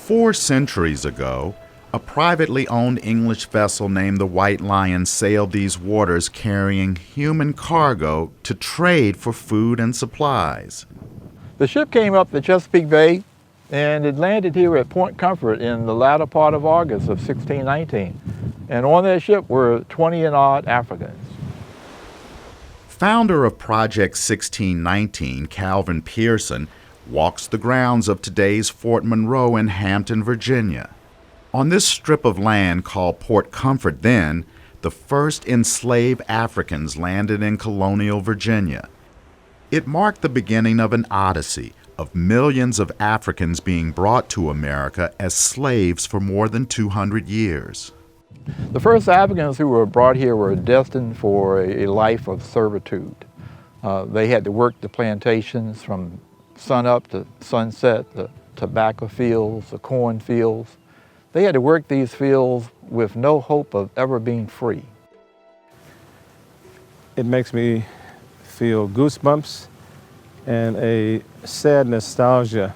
4 centuries ago, a privately owned English vessel named the White Lion sailed these waters carrying human cargo to trade for food and supplies. The ship came up the Chesapeake Bay and it landed here at Point Comfort in the latter part of August of 1619. And on that ship were 20 and odd Africans. Founder of Project 1619, Calvin Pearson, walks the grounds of today's Fort Monroe in Hampton, Virginia. On this strip of land called Port Comfort then, the first enslaved Africans landed in colonial Virginia. It marked the beginning of an odyssey of millions of Africans being brought to America as slaves for more than 200 years. The first Africans who were brought here were destined for a life of servitude. They had to work the plantations from sunup to sunset, the tobacco fields, the corn fields. They had to work these fields with no hope of ever being free. It makes me feel goosebumps and a sad nostalgia.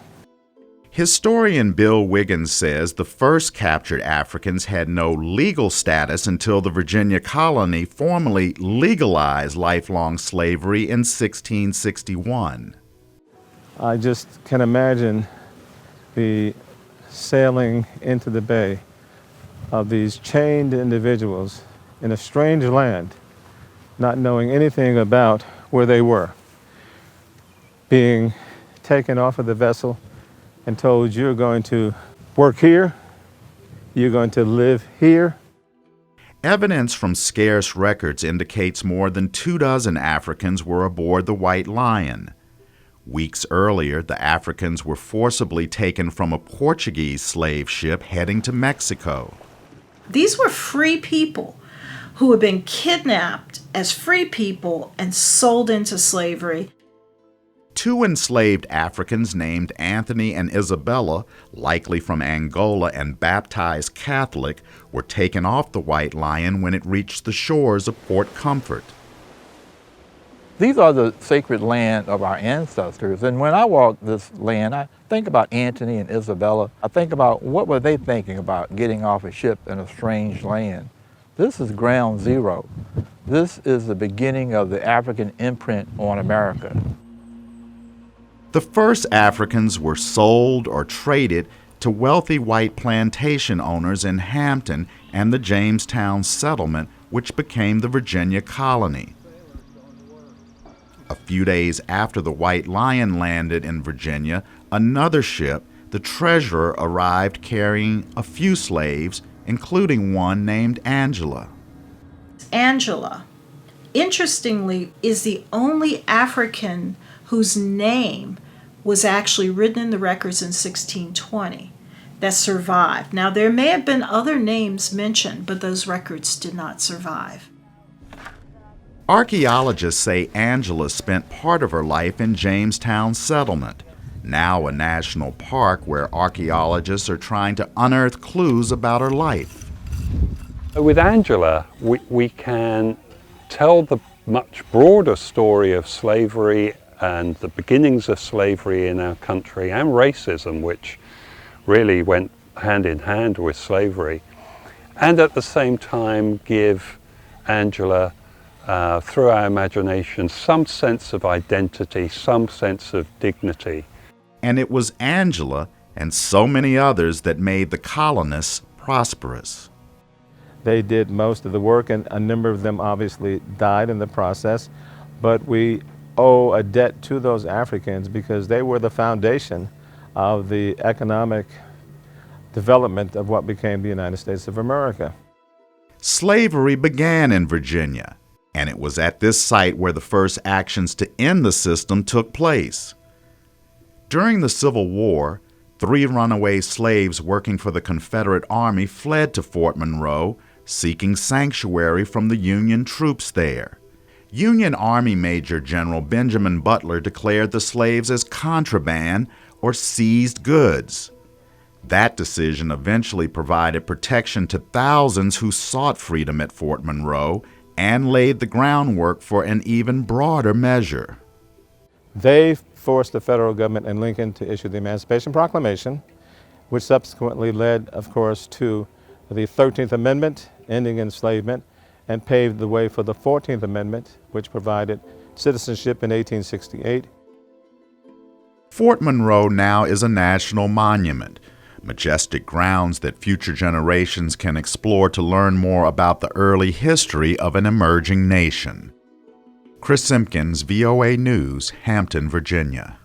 Historian Bill Wiggins says the first captured Africans had no legal status until the Virginia colony formally legalized lifelong slavery in 1661. I just can imagine the sailing into the bay of these chained individuals in a strange land, not knowing anything about where they were, being taken off of the vessel and told you're going to work here, you're going to live here. Evidence from scarce records indicates more than 24 Africans were aboard the White Lion. Weeks earlier, the Africans were forcibly taken from a Portuguese slave ship heading to Mexico. These were free people who had been kidnapped as free people and sold into slavery. 2 enslaved Africans named Anthony and Isabella, likely from Angola and baptized Catholic, were taken off the White Lion when it reached the shores of Port Comfort. These are the sacred land of our ancestors, and when I walk this land, I think about Anthony and Isabella. I think about what were they thinking about getting off a ship in a strange land. This is ground zero. This is the beginning of the African imprint on America. The first Africans were sold or traded to wealthy white plantation owners in Hampton and the Jamestown settlement, which became the Virginia colony. A few days after the White Lion landed in Virginia, another ship, the Treasurer, arrived carrying a few slaves, including one named Angela. Angela, interestingly, is the only African whose name was actually written in the records in 1620 that survived. Now, there may have been other names mentioned, but those records did not survive. Archaeologists say Angela spent part of her life in Jamestown settlement, now a national park where archaeologists are trying to unearth clues about her life. With Angela, we can tell the much broader story of slavery and the beginnings of slavery in our country and racism, which really went hand in hand with slavery, and at the same time give Angela, through our imagination, some sense of identity, some sense of dignity. And it was Angela and so many others that made the colonists prosperous. They did most of the work, and a number of them obviously died in the process, but we owe a debt to those Africans because they were the foundation of the economic development of what became the United States of America. Slavery began in Virginia, and it was at this site where the first actions to end the system took place. During the Civil War, 3 runaway slaves working for the Confederate Army fled to Fort Monroe, seeking sanctuary from the Union troops there. Union Army Major General Benjamin Butler declared the slaves as contraband or seized goods. That decision eventually provided protection to thousands who sought freedom at Fort Monroe and laid the groundwork for an even broader measure. They forced the federal government and Lincoln to issue the Emancipation Proclamation, which subsequently led, of course, to the 13th Amendment, ending enslavement, and paved the way for the 14th Amendment, which provided citizenship in 1868. Fort Monroe now is a national monument, majestic grounds that future generations can explore to learn more about the early history of an emerging nation. Chris Simpkins, VOA News, Hampton, Virginia.